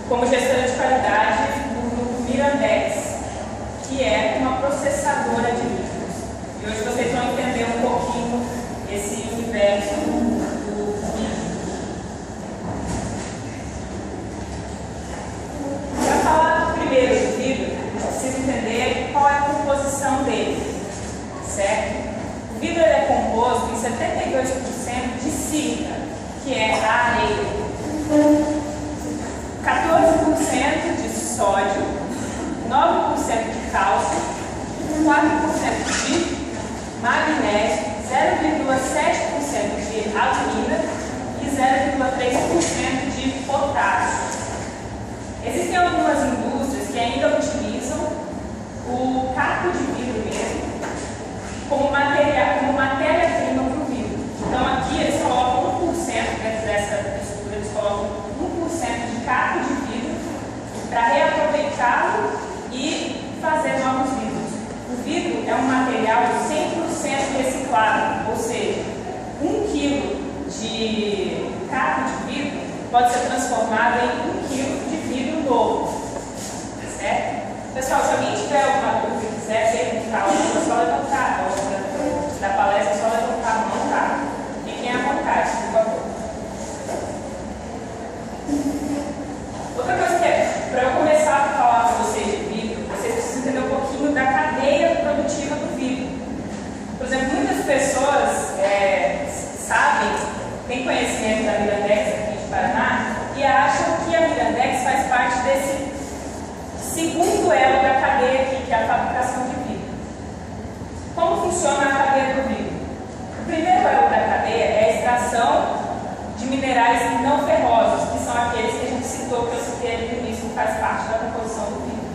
como gestora de qualidade do grupo Mirandex, que é uma processadora de líquidos. E hoje vocês vão entender um pouquinho esse universo do vidro. Para falar primeiro do vidro, a gente precisa entender qual é a composição dele, certo? O vidro é composto em 72% de sílica, que é a areia, 14% de sódio, 9% de cálcio, 4% de magnésio, 0,7% de alumina e 0,3% de potássio. Existem algumas indústrias que ainda utilizam o caco de vidro mesmo como matéria-prima para o vidro. Então aqui eles colocam 1% dentro dessa mistura, eles colocam 1% de caco de vidro para reaproveitá-lo e fazer novos vidros. O vidro é um material 100% reciclável, ou seja, 1 kg de caco de vidro pode ser transformado em 1 kg de vidro novo, certo? Pessoal, se alguém tiver alguma dúvida e quiser perguntar algo, é só levantar a mão da palestra, é só levantar a mão, tá? Fiquem à vontade, por favor. Outra coisa que para eu começar a falar para vocês de vidro, vocês precisam entender um pouquinho da cadeia produtiva do vidro. Por exemplo, muitas pessoas sabem, têm conhecimento da Mirandex aqui de Paraná e acham que a Mirandex faz parte desse segundo elo da cadeia aqui, que é a fabricação de vidro. Como funciona a cadeia do vidro? O primeiro elo da cadeia é a extração de minerais não ferrosos, que são aqueles que a gente citou, que eu citei ali no início, que faz parte da composição do vidro.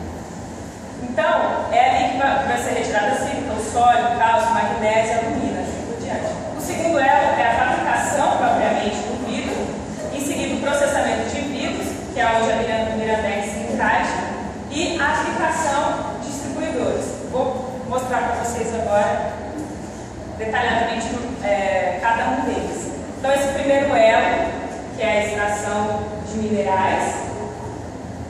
Então, é ali que vai ser retirada a sílica, o sódio, o cálcio, o magnésio e a alumina, assim por diante. O segundo elo é a fabricação propriamente do vidro, em seguida o processamento de vidros, que é onde a Mirandex se encaixa, e a aplicação de distribuidores. Vou mostrar para vocês agora detalhadamente cada um deles. Então, esse primeiro elo, que é a extração de minerais,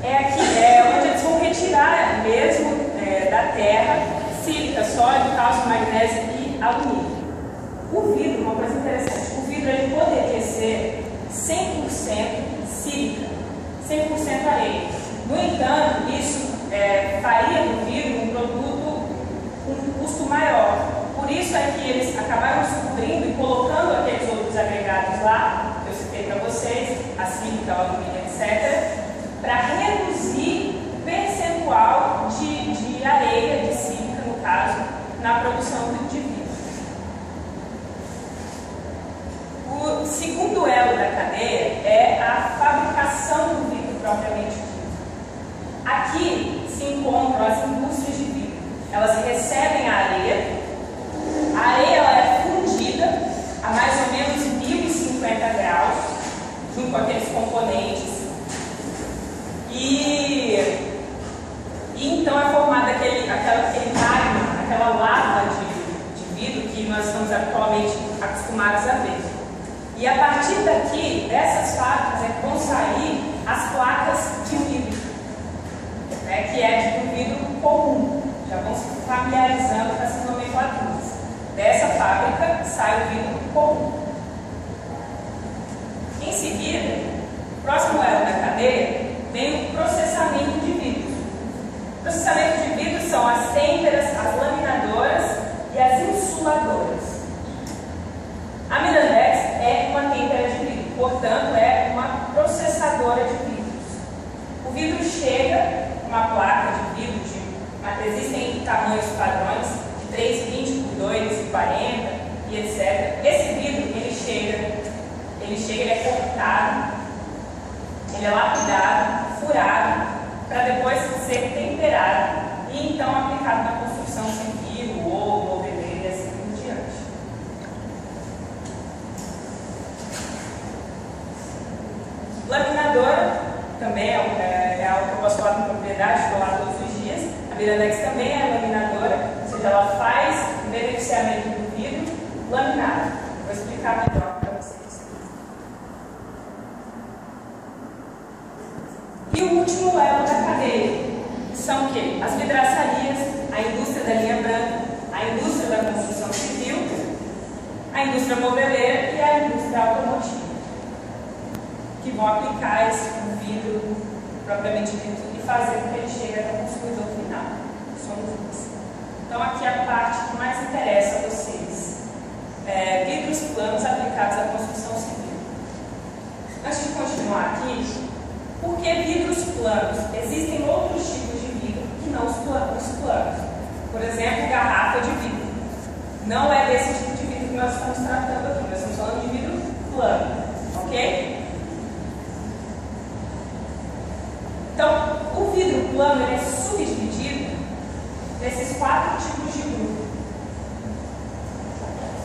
é onde eles vão retirar mesmo da terra sílica, sódio, cálcio, magnésio e alumínio. O vidro, uma coisa interessante, o vidro ele poderia ser 100% sílica, 100% areia. No entanto, isso faria do vidro um produto com um custo maior. Por isso é que eles acabaram descobrindo e colocando aqueles outros agregados lá, que eu citei para vocês, a sílica, o alumínio, etc., para reduzir o percentual de areia, de sílica, no caso, na produção de vidro. O segundo elo da cadeia é a fabricação do vidro propriamente dito. Aqui se encontram as indústrias de vidro. Elas recebem a areia ela é fundida a mais ou menos 1050 graus, junto com aqueles componentes, e então é formado aquele magma, aquela lava de vidro que nós estamos atualmente acostumados a ver. E a partir daqui, dessas fábricas, é que vão sair as placas de vidro, que é de um vidro comum. Já vão se familiarizando com essas nomenclaturas. Dessa fábrica sai o vidro comum. Em seguida, o próximo elo da cadeia vem o processamento de vidros. O processamento de vidros são as têmperas, as laminadoras e as insuladoras. A Mirandex é uma têmpera de vidro, portanto é uma processadora de vidros. O vidro chega, uma placa de vidro, existem tamanhos padrões de 3,20 por 2,40 e etc. Esse vidro, ele é cortado, ele é lapidado, furado, para depois ser temperado e então aplicado na construção sem fio, ou moveleiro e assim por diante. Laminadora também é algo que eu posso falar com propriedade, estou lá todos os dias. A Mirandex também é laminadora, ou seja, ela faz o beneficiamento do vidro laminado. Vou explicar melhor para vocês. E o último elo da cadeia são o quê? As vidraçarias, a indústria da linha branca, a indústria da construção civil, a indústria moveleira e a indústria automotiva, que vão aplicar esse vidro propriamente dito e fazer com que ele chegue até o consumidor final. Somos nós. Então aqui é a parte que mais interessa a vocês. Vidros planos aplicados à construção civil. Antes de continuar aqui, por que vidros planos? Existem outros tipos de vidro que não os planos. Por exemplo, garrafa de vidro. Não é desse tipo de vidro que nós estamos tratando aqui. Nós estamos falando de vidro plano. Ok? Então, o vidro plano ele é subdividido nesses 4 tipos de grupo.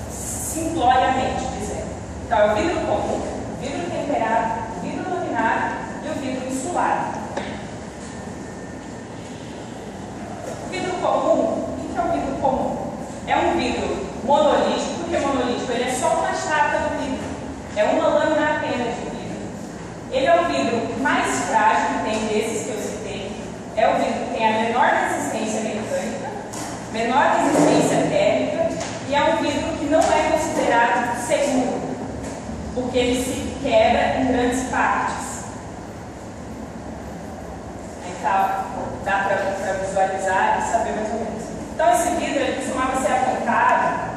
Simploriamente dizendo. Então, é o vidro comum, o vidro temperado, o vidro laminado e o vidro insulado. O vidro comum, o que é o vidro comum? É um vidro monolítico. Por que monolítico? Ele é só uma chapa do vidro. É uma lâmina apenas de vidro. Ele é o vidro mais frágil que tem desses que eu citei. É o vidro que tem a menor resistência mecânica, menor resistência térmica e é um vidro que não é considerado seguro, porque ele se quebra em grandes partes. Então, dá para visualizar e saber mais ou menos. Então, esse vidro ele costumava ser aplicado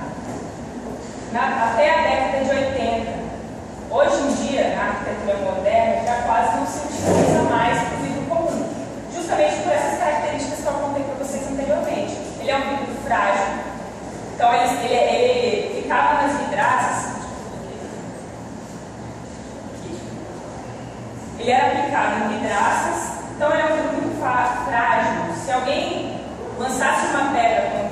até a década de 80. Hoje em dia, na arquitetura moderna, já quase não se utiliza mais o vidro comum, justamente por essas características que eu contei para vocês anteriormente. Ele é um vidro frágil, então ele ficava nas vidraças. Ele era aplicado em vidraças, então ele é um vidro muito frágil. Se alguém lançasse uma pedra,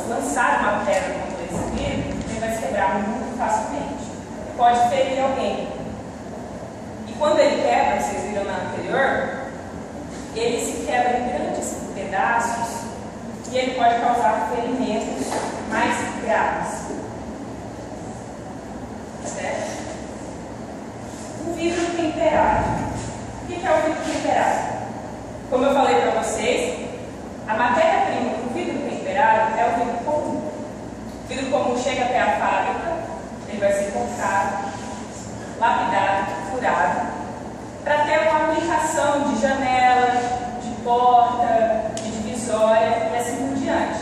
lançar uma pedra contra esse vidro, ele vai se quebrar muito facilmente. Pode ferir alguém. E quando ele quebra, vocês viram na anterior, ele se quebra em grandes pedaços e ele pode causar ferimentos mais graves. Certo? O vidro temperado. O que é o vidro temperado? Como eu falei para vocês, a matéria-prima do vidro temperado é o vidro comum. O vidro comum chega até a fábrica, ele vai ser cortado, lapidado, furado, para ter uma aplicação de janela, de porta, de divisória e assim por diante.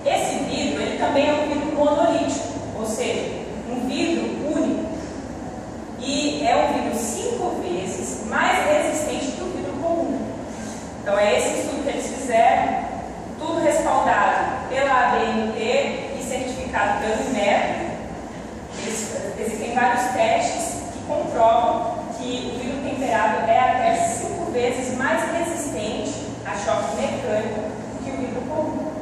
Esse vidro ele também é um vidro monolítico, ou seja, um vidro único. E é um vidro 5 vezes mais resistente que o vidro comum. Então é esse estudo que eles fizeram, tudo respaldado pela ABNT e certificado pelo INEP. Existem vários testes que comprovam que o vidro temperado é até 5 vezes mais resistente a choque mecânico que o vidro comum.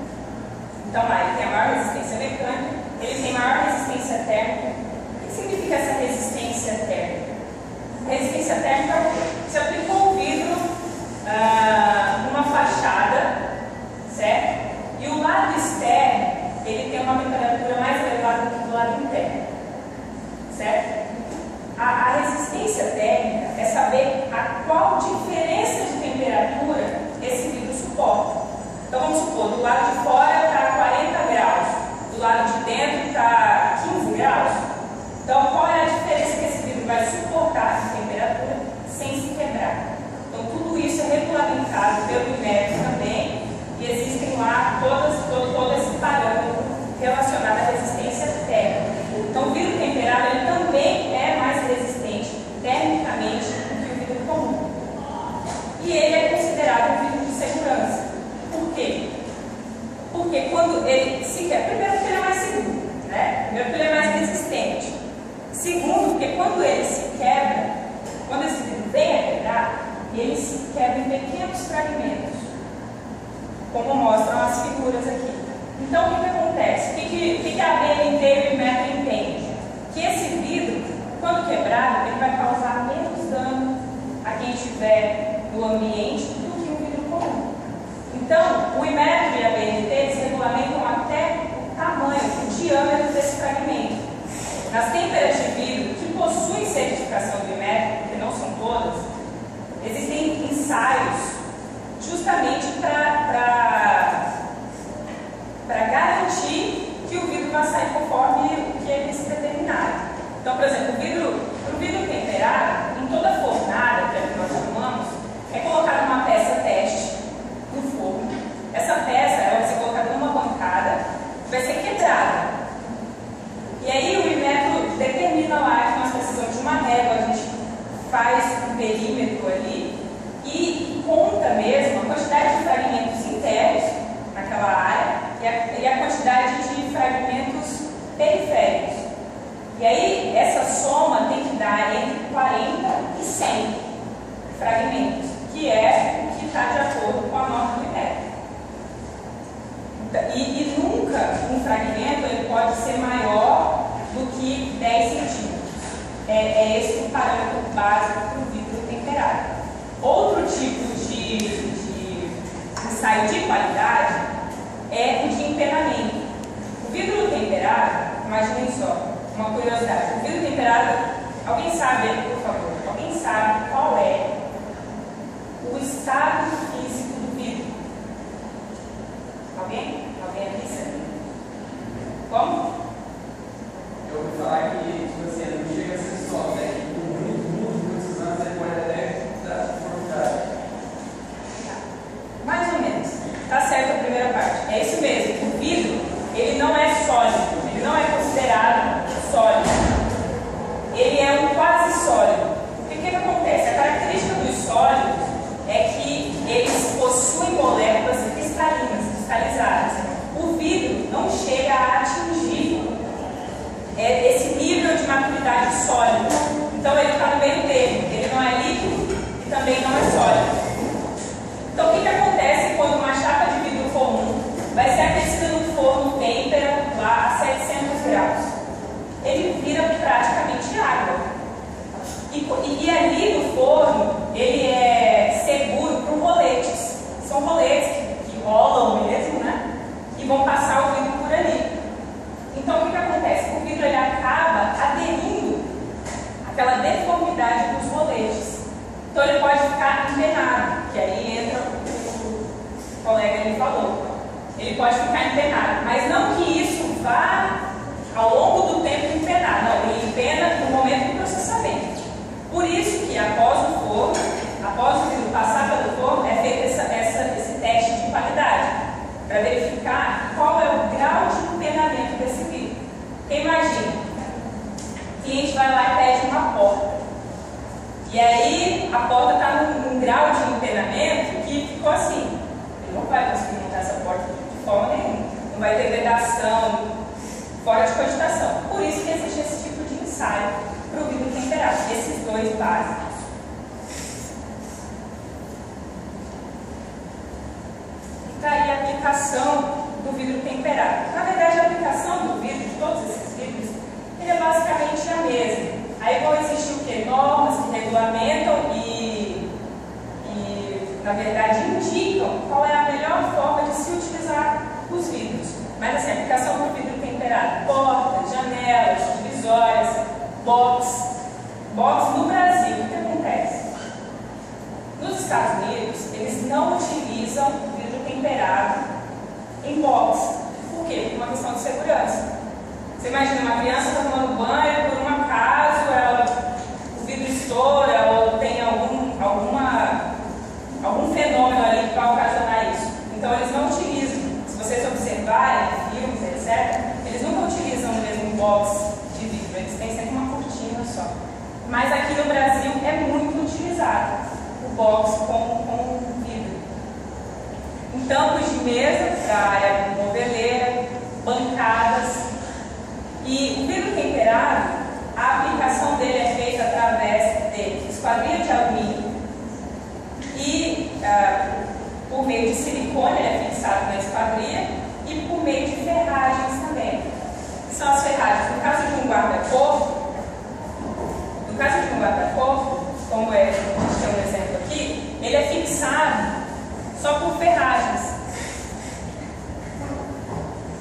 Então lá, ele tem a maior resistência mecânica, ele tem maior resistência térmica. O que significa essa resistência térmica? A resistência térmica é o quê? Você aplicou o vidro numa fachada, certo? E o lado externo, ele tem uma temperatura mais elevada do que do lado interno. Certo? A resistência térmica é saber a qual diferença de temperatura esse vidro suporta. Então vamos supor, do lado de fora está 40 graus, do lado de dentro está 15 graus. Então qual é a diferença que esse vidro vai suportar de temperatura sem se quebrar? Então tudo isso é regulamentado pelo INEP também e existem lá todo esse parâmetro relacionado à resistência térmica. Então o vidro temperado ele também é mais resistente termicamente do que o vidro comum. E ele é considerado um vidro de segurança. Por quê? Porque quando ele se quebra, primeiro porque ele é mais seguro, né? Primeiro porque ele é mais resistente. Segundo, porque quando ele se quebra, quando esse vidro vem a quebrar, ele se quebra em pequenos fragmentos, como mostram as figuras aqui. Então, o que acontece? O que a ABNT e o INEP entendem? Que esse vidro, quando quebrado, ele vai causar menos dano a quem estiver no ambiente do que um vidro comum. Então, o INEP e a ABNT eles regulamentam até o tamanho, o diâmetro desse fragmento. Nas têmperas de vidro que possuem certificação do INEP, que não são todas, existem ensaios justamente para garantir que o vidro vai sair conforme o que eles determinaram. Então, por exemplo, o vidro temperado, em toda fornada, que é o que nós chamamos, é colocada uma peça teste no forno. Essa peça ela vai ser colocada numa bancada, vai ser quebrada. E aí o Inmetro determina lá que nós precisamos de uma régua, a gente faz um perímetro ali e conta mesmo a quantidade de fragmentos internos naquela área e a quantidade de fragmentos periféricos. E aí essa soma tem que dar entre 40 e 100 fragmentos, que é o que está de acordo com a norma do Inmetro. E nunca um fragmento ele pode ser maior do que 10 centímetros. É esse o parâmetro básico para o vidro temperado. Outro tipo de ensaio de qualidade é o de empenamento. O vidro temperado, imaginem só, uma curiosidade. O vidro temperado, alguém sabe, por favor, alguém sabe qual é o estado físico do vidro? Alguém? Alguém aqui sabe? Como? Eu ouvi falar que você não chega a ser só, né? Que por muitos anos ele pode até dar dificuldade. Mais ou menos. Tá certo a primeira parte. É isso mesmo. O vidro, ele não é sólido. Ele não é considerado sólido. Ele é um quase sólido. O que acontece? A característica dos sólidos é que eles possuem moléculas cristalizadas. O vidro não chega a atingir esse nível de maturidade sólida. Então ele está no meio termo. Ele não é líquido e também não é sólido. Então o que acontece quando uma chapa de vidro comum vai ser aquecida no forno têmpera lá a 700 graus? Ele vira praticamente água. E ali no forno ele é seguro por roletes. São roletes que rolam mesmo, né? E vão passar o vidro por ali. Então o que acontece? O vidro ele acaba aderindo àquela deformidade dos roletes. Então ele pode ficar empenado, que aí entra o colega ali falou. Ele pode ficar empenado, mas não que isso vá ao longo do tempo empenar. Não, ele empena no momento do processamento. Por isso que após o vidro passar pelo forno, é feito esse teste de qualidade, para verificar qual é o grau de empenamento desse vidro. Porque imagina, o cliente vai lá e pede uma porta. E aí a porta está num grau de empenamento que ficou assim. Ele não vai conseguir montar essa porta de forma nenhuma. Não vai ter vedação, fora de cogitação. Por isso que existe esse tipo de ensaio para o vidro temperado. Esses dois básicos. Está aí a aplicação do vidro temperado. Na verdade, a aplicação do vidro, de todos esses vidros, ele é basicamente a mesma. Aí vão existir o quê? Normas que regulamentam e, na verdade, indicam qual é a melhor forma de se utilizar os vidros. Mas assim, a aplicação do vidro temperado, portas, janelas, divisórias, box no Brasil, o que acontece? Nos Estados Unidos, eles não utilizam vidro temperado em box. Por quê? Por uma questão de segurança. Você imagina uma criança está tomando banho, por um acaso o vidro estoura ou tem algum fenômeno ali que vai ocasionar isso. Então eles não utilizam. Se vocês observarem filmes, etc., eles nunca utilizam o mesmo box de vidro, eles têm sempre uma cortina só. Mas aqui no Brasil é muito utilizado o box com vidro. Em tampos de mesa, para a área moveleira, bancadas. E o vidro temperado, a aplicação dele é feita através de esquadria de alumínio e por meio de silicone, ele é fixado na esquadria, e por meio de ferragens também. São as ferragens. No caso de um guarda-corpo, como a gente tem um exemplo aqui, ele é fixado só por ferragens.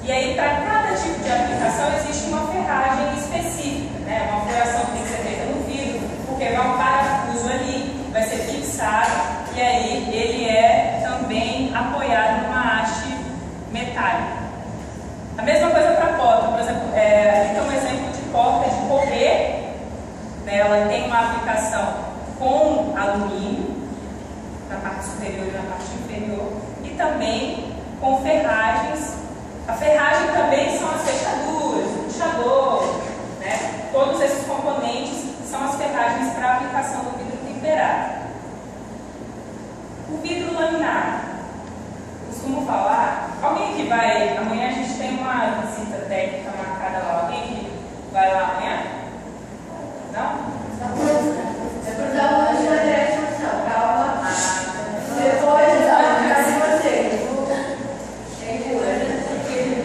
E aí, para cada tipo de aplicação, existe uma ferragem específica, né? Uma furação que tem que ser feita no vidro, porque vai um parafuso ali, vai ser fixado, e aí A mesma coisa para a porta, por exemplo, aqui tem um exemplo de porta de correr, né? Ela tem uma aplicação com alumínio, na parte superior e na parte inferior, e também com ferragens. A ferragem também são as fechaduras, o puxador, né? Todos esses componentes são as ferragens para a aplicação do vidro temperado. O vidro laminado. Costumo falar, alguém que vai, amanhã a gente tem uma visita técnica marcada lá, alguém que vai lá amanhã? Não? Depois da hoje vai ter a exposição, calma. Depois da vocês.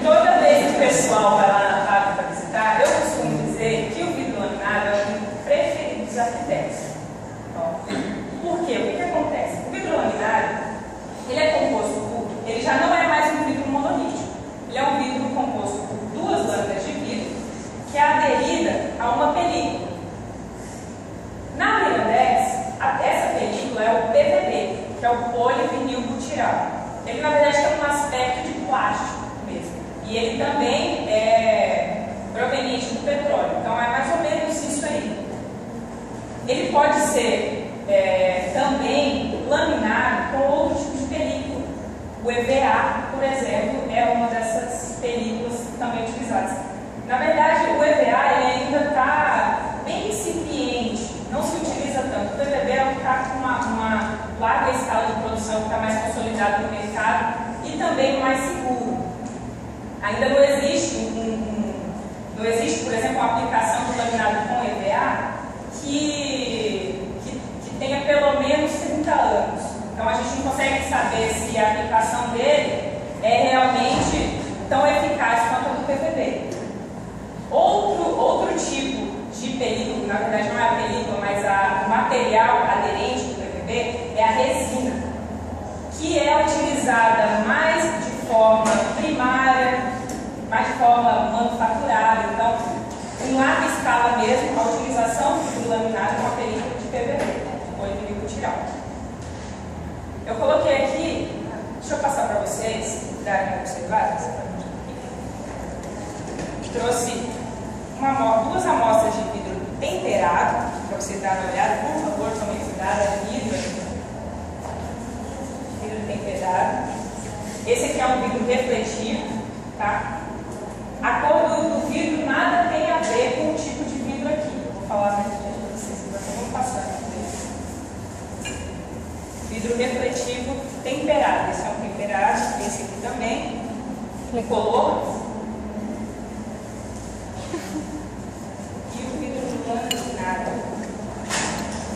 Toda vez que o pessoal vai lá na fábrica para visitar, eu costumo dizer que o vidro laminado é o vidro preferido dos arquitetos. Por quê? O que acontece? O vidro laminado, ele é composto por, ele já não é mais um vidro monolítico. Ele é um vidro composto por duas lâminas de vidro que é aderida a uma película. Na Mirandex, essa película é o PVB, que é o polivinilbutirol. Ele, na verdade, tem um aspecto de plástico mesmo. E ele também é proveniente do petróleo. Então, é mais ou menos isso aí. Ele pode ser também laminado com outros tipos de película. O EVA, por exemplo, é uma dessas películas também utilizadas. Na verdade, o EVA ele ainda está bem incipiente, não se utiliza tanto. O PVB é um que está com uma larga escala de produção, que está mais consolidado no mercado e também mais seguro. Ainda não existe, não existe, por exemplo, uma aplicação do laminado com EVA que tenha pelo menos 30 anos. Então a gente não consegue saber se a aplicação dele é realmente tão eficaz quanto a do PVB. Outro tipo de película, na verdade não é a película, mas o material aderente do PVB é a resina, que é utilizada mais de forma primária, mais de forma manufaturada. Então, em larga escala mesmo, a utilização do laminado com a película de PVB, polivinilbutirol. Eu coloquei aqui, deixa eu passar para vocês, darem uma observada. Trouxe duas amostras de vidro temperado, para vocês darem uma olhada, por favor, tomem cuidado, é vidro temperado. Esse aqui é um vidro refletivo, tá? A cor do vidro nada tem a ver com o tipo de vidro aqui. Eu vou falar mais adiante para vocês, então vamos passar aqui. Vidro refletivo temperado. Esse é um temperado, esse aqui também. Incolor. E o vidro laminado.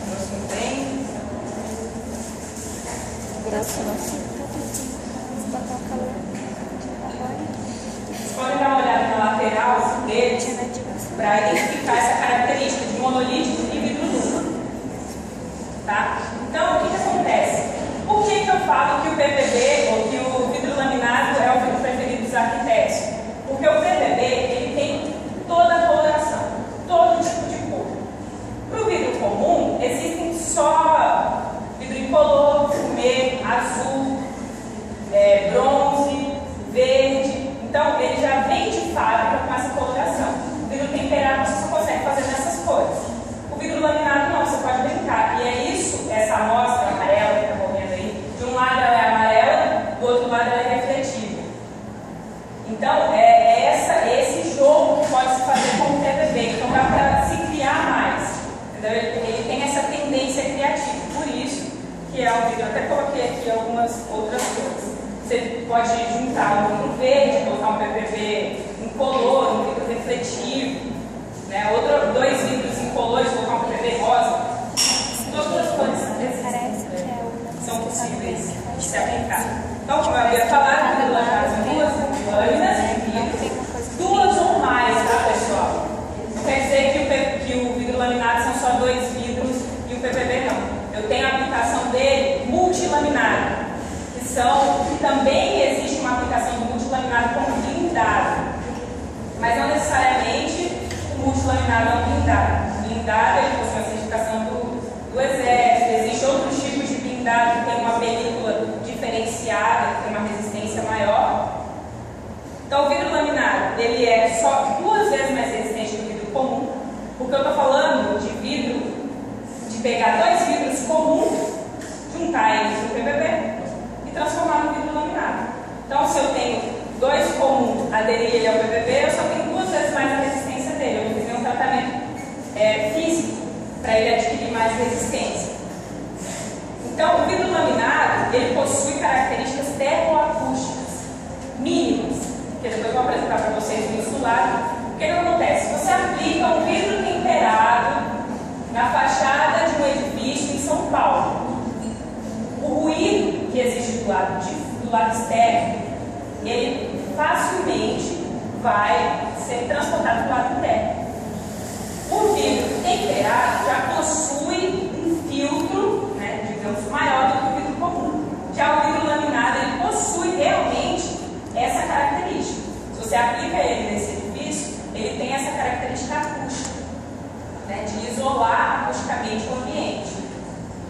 Grosso bem. Grosso não. Vocês podem dar uma olhada na lateral dele para identificar essa característica de monolítico e vidro duplo. Tá? Então, o que acontece? Por que eu falo que o PVB ou que o vidro laminado é o vidro preferido dos arquitetos? Porque o PVB ele tem toda a coloração, todo tipo de cor. Para o vidro comum, existem só vidro incolor, fumê, azul, bronze, verde. Então, ele já vem de fábrica com essa coloração. O vidro temperado você só consegue fazer nessas cores. O vidro laminado não, você pode brincar. E é isso, essa amostra amarela que está correndo aí. De um lado ela é amarela, do outro lado ela é refletiva. Então, esse jogo que pode se fazer com o PVB. Então, dá para se criar mais. Entendeu? Ele tem essa tendência criativa. Por isso que é o vidro. Eu até coloquei aqui algumas outras cores. Você pode juntar um vidro verde, colocar um PVB incolor, um vidro refletivo, né? Dois vidros incolores, colocar um PVB rosa. Todas as cores são possíveis de se aplicar. Então, como eu havia falado, o vidro laminado são duas lâminas de vidro, duas ou mais, tá, pessoal? Não quer dizer que o vidro laminado são só dois vidros e o PVB não. Eu tenho a aplicação dele multilaminado. Que também existe uma aplicação do multilaminado como blindado, mas não necessariamente o multilaminado é um blindado. Blindado ele possui a certificação do Exército, existem outros tipos de blindado que tem uma película diferenciada, que tem uma resistência maior. Então o vidro laminado pegar dois vidros comuns, juntar eles no PVP e transformar no vidro laminado. Então, se eu tenho dois comuns, aderir ele ao PVP, eu só tenho 2 vezes mais a resistência dele. Eu vou fazer um tratamento físico para ele adquirir mais resistência. Então, o vidro laminado, ele possui características termoacústicas mínimas, que depois eu vou apresentar para vocês no insulado. O que acontece? Você aplica um vidro temperado na fachada de um edifício em São Paulo. O ruído que existe do lado externo, ele facilmente vai ser transportado para o lado interno. O vidro temperado já possui um filtro, né, digamos, maior do que o vidro comum. Já o vidro laminado, ele possui realmente essa característica. Se você aplica ele nesse edifício, ele tem essa característica acústica, né, de isolar acusticamente o ambiente.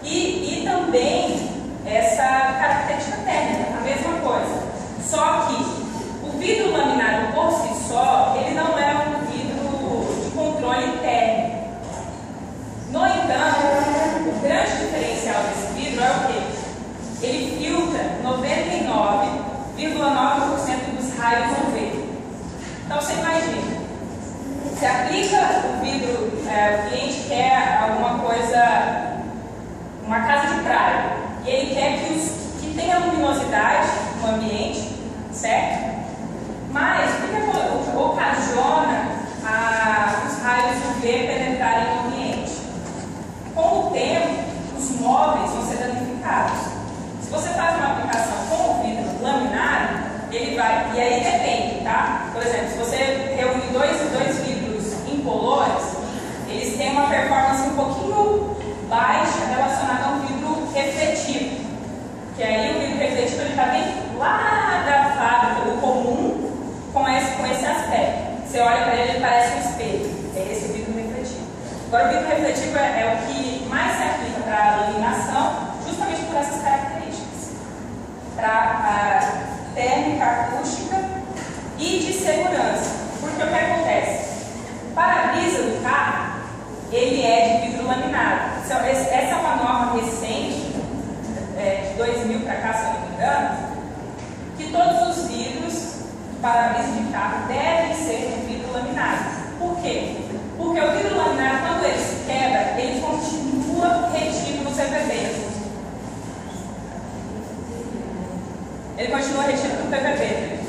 E também essa característica térmica, a mesma coisa. Só que o vidro laminado por si só, ele não é um vidro de controle térmico. No entanto, o grande diferencial desse vidro é o quê? Ele filtra 99,9% dos raios UV. Então você imagina, você aplica o vidro, o cliente quer alguma coisa, uma casa de praia, e ele quer que tenha luminosidade no ambiente, certo? Mas o que ocasiona os raios UV penetrarem no ambiente? Com o tempo, os móveis vão ser danificados. Se você faz uma aplicação com o vidro laminado, ele vai, e aí depende, tá? Por exemplo, se você reúne dois vidros incolores, eles têm uma performance um pouquinho baixa relacionada a um vidro refletivo. Que aí o vidro refletivo ele está bem lá da fábrica, do comum, com esse aspecto. Você olha para ele, ele parece um espelho. É esse o vidro refletivo. Agora, o vidro refletivo é o que mais se aplica para a laminação, justamente por essas características. Para a térmica, acústica e de segurança. Porque o que acontece? O para-brisa do carro, ele é de vidro laminado. Essa é uma norma recente, de 2000 para cá, se eu não me engano, que todos os vidros do para-brisa de carro devem ser de vidro laminado. Por quê? Porque o vidro laminado, quando ele se quebra, ele continua retido no CPB. Ele continua retido no PVP.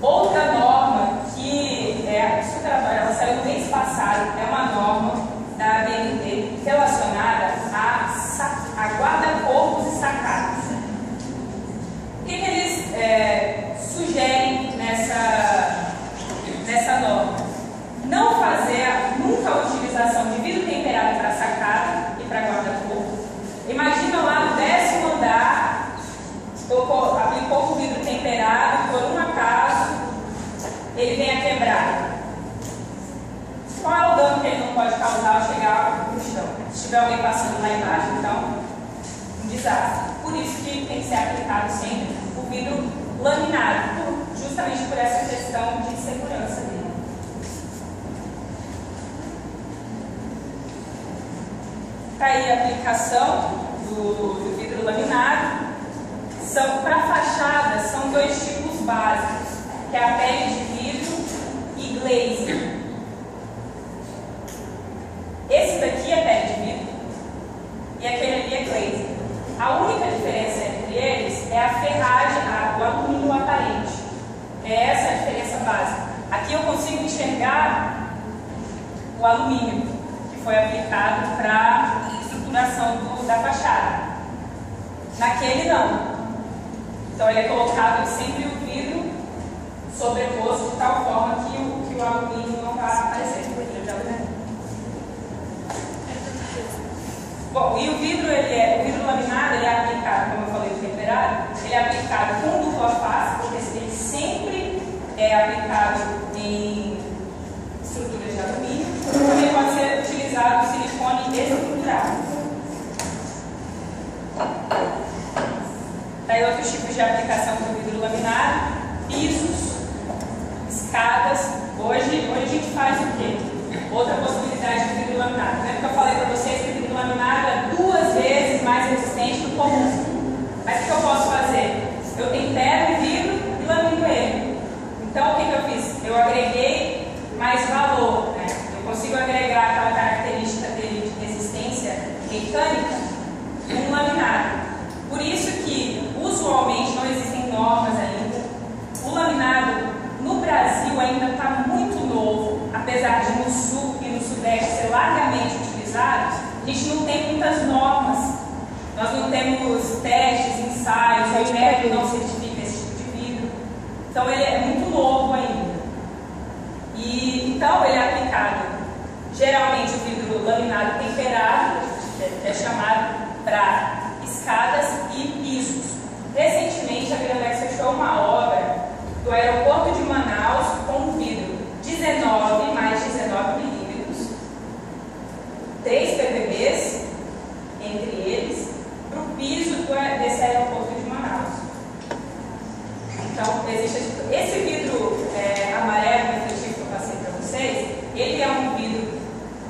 Outra norma que é super atual, ela saiu no mês passado, é uma norma da ABNT relacionada a guarda-corpos e sacadas. O que eles sugerem nessa norma? Não fazer nunca a utilização de vidro temperado para sacada e para guarda-corpo. Imagina lá no 10º andar, aplicou o vidro temperado, por um acaso ele vem a quebrar. Qual é o dano que ele não pode causar ao chegar no chão? Se tiver alguém passando lá embaixo, então, um desastre. Por isso que tem que ser aplicado sempre o vidro laminado, justamente por essa questão de segurança dele. Está aí a aplicação do vidro laminado. Para fachadas, são 2 tipos básicos, que é a pele de vidro e glaze. Esse daqui é pele de vidro e aquele ali é glaze. A única diferença entre eles é a ferragem, o alumínio aparente. É essa a diferença básica. Aqui eu consigo enxergar o alumínio que foi aplicado para a estruturação da fachada. Naquele não. Então ele é colocado sempre o vidro sobreposto de tal forma que o alumínio não vai aparecer. Bom, e o vidro laminado, ele é aplicado, como eu falei, do temperado, ele é aplicado com dupla face, porque ele sempre é aplicado em estruturas de alumínio, também pode ser utilizado o silicone estruturado. Daí outros tipos de aplicação do vidro laminado, pisos, escadas. Hoje a gente faz o quê? Outra possibilidade de vidro laminado. Lembra que eu falei para vocês que o vidro laminado é 2 vezes mais resistente do comum. Mas o que eu posso fazer? Eu tempero o vidro e lamino ele. Então, o que eu fiz? Eu agreguei mais valor, né? Eu consigo agregar aquela característica dele de resistência mecânica num laminado. Por isso que, usualmente, não existem normas ainda. O laminado, no Brasil, ainda está muito novo, apesar de no Sul e no Sudeste ser largamente utilizados, a gente não tem muitas normas. Nós não temos testes, ensaios, o IMEC não certifica esse tipo de vidro. Então, ele é muito novo ainda. E, então, ele é aplicado, geralmente, o vidro laminado temperado, que é chamado para escadas e pisos. Recentemente, a Grandex fechou uma obra do aeroporto de Manaus com vidro 19 mais 19 milímetros, 3 PVBs, entre eles, para o piso desse aeroporto de Manaus. Então, existe esse vidro amarelo refletivo que eu passei para vocês, ele é um vidro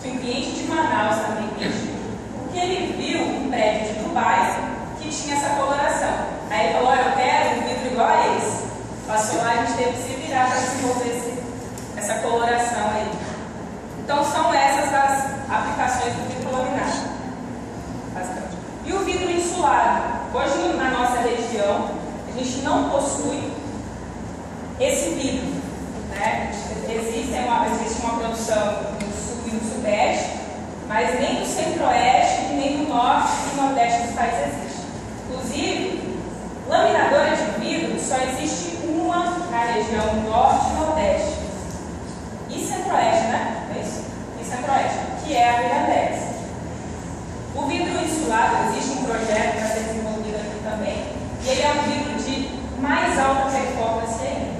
que um cliente de Manaus também pediu, porque ele viu um prédio de Dubai que tinha essa coloração. Aí ele falou, eu quero um vidro igual a esse. Passou lá, a gente teve que se virar para desenvolver essa coloração aí. Então, são essas as aplicações do vidro laminado. Bastante. E o vidro insulado? Hoje, na nossa região, a gente não possui esse vidro, né? Existe uma produção no Sul e no Sudeste, mas nem no Centro-Oeste, nem no Norte e Nordeste dos países existe. Inclusive, laminadora de vidro só existe uma na região Norte e Nordeste. E Centro-Oeste, né? É isso? E Centro-Oeste, que é a Grandex. O vidro insulado, existe um projeto para ser desenvolvido aqui também, e ele é um vidro de mais alta performance ainda.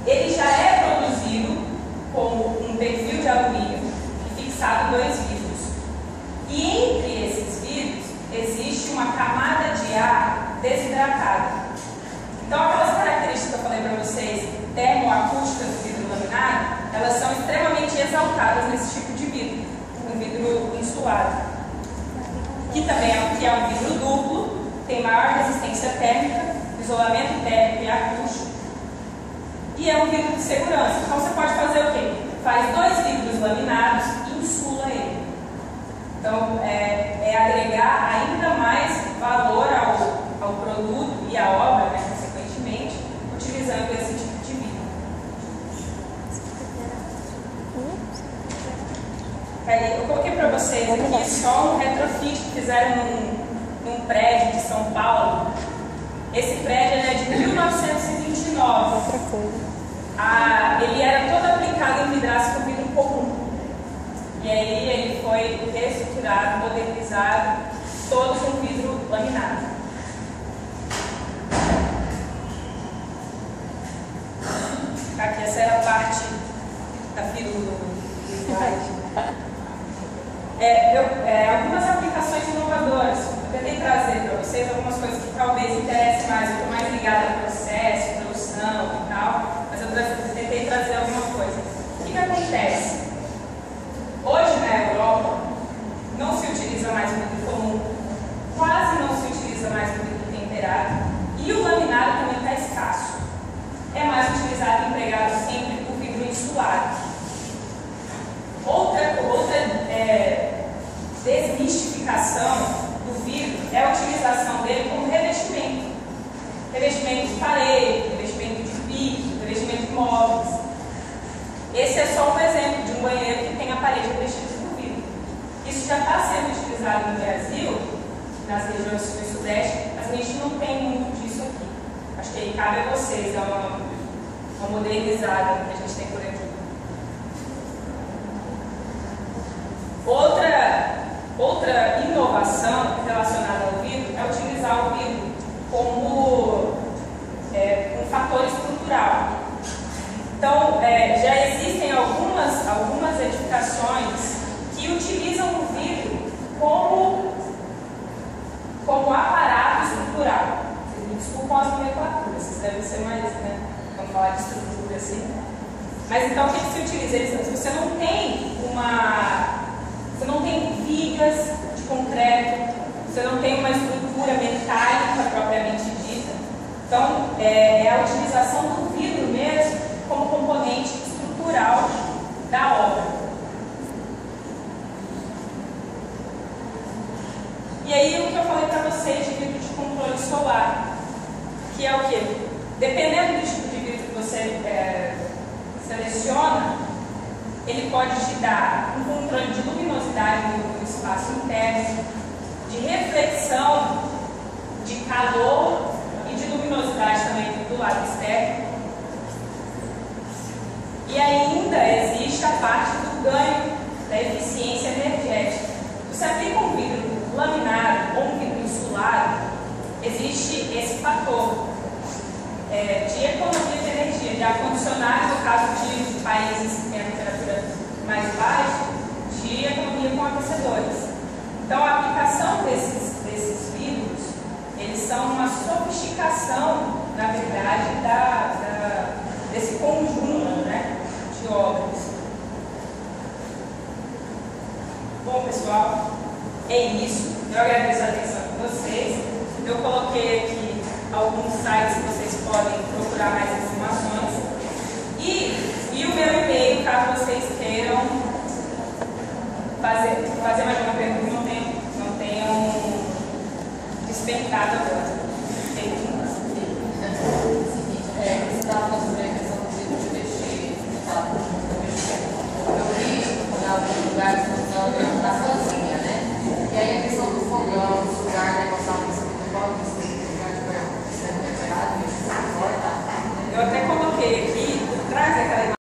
Ele já é produzido como um perfil de alumínio e fixado 2 vidros. E entre esses vidros existe uma camada de ar desidratado. Então, aquelas características que eu falei para vocês, termoacústicas do vidro laminado, elas são extremamente exaltadas nesse tipo de vidro, um vidro insulado, que também é um vidro duplo, tem maior resistência térmica, isolamento térmico e acústico, e é um vidro de segurança. Então, você pode fazer o quê? Faz 2 vidros laminados e insula ele. Então, é agregar ainda mais valor ao produto e à obra, né, consequentemente, utilizando esse tipo de vidro. Eu coloquei para vocês aqui só um retrofit que fizeram num prédio de São Paulo. Esse prédio ele é de 1929. Outra coisa. Ele era todo aplicado em vidraço com vidro comum. E aí ele foi reestruturado, modernizado, todo com vidro laminado. Aqui, essa era a parte da firula do slide. Algumas aplicações inovadoras. Eu tentei trazer para vocês algumas coisas que talvez interessem mais. Eu estou mais ligada a processo, produção e tal, mas eu tentei trazer alguma coisa. O que acontece? Hoje na Europa não se utiliza mais o vidro comum, quase não se utiliza mais o vidro temperado e o laminado também está escasso. É mais utilizado e empregado sempre o vidro insulado. Outra desmistificação do vidro é a utilização dele como revestimento. Revestimento de parede, revestimento de piso, revestimento de móveis. Esse é só um exemplo de um banheiro que tem a parede revestida com vidro. Isso já está sendo utilizado no Brasil, nas regiões sul e sudeste, mas a gente não tem muito disso aqui. Acho que aí cabe a vocês dar uma modernizada no que a gente tem por aqui. Outra inovação relacionada ao vidro é utilizar o vidro como um fator estrutural. Então, já existem algumas edificações que utilizam o vidro como aparato estrutural. Vocês me desculpam as nomenclaturas, vocês devem ser mais, né? Vamos falar de estrutura assim. Mas então, o que se utiliza? Se você não tem Você não tem vigas de concreto, você não tem uma estrutura metálica propriamente dita. Então, é a utilização do vidro mesmo como componente estrutural da obra. E aí, o que eu falei para vocês de vidro de controle solar, que é o quê? Dependendo do tipo de vidro que você seleciona, ele pode te dar um controle de luminosidade no espaço interno, de reflexão, de calor e de luminosidade também do lado externo. E ainda existe a parte do ganho da eficiência energética. Você aplica um vidro laminado ou um vidro insulado, existe esse fator de economia de energia, de ar-condicionado, no caso de países que têm a temperatura mais baixa, de economia com aquecedores. Então, a aplicação desses vidros, eles são uma sofisticação, na verdade, desse conjunto, né, de obras. Bom, pessoal, é isso. Eu agradeço a atenção de vocês. Eu coloquei aqui alguns sites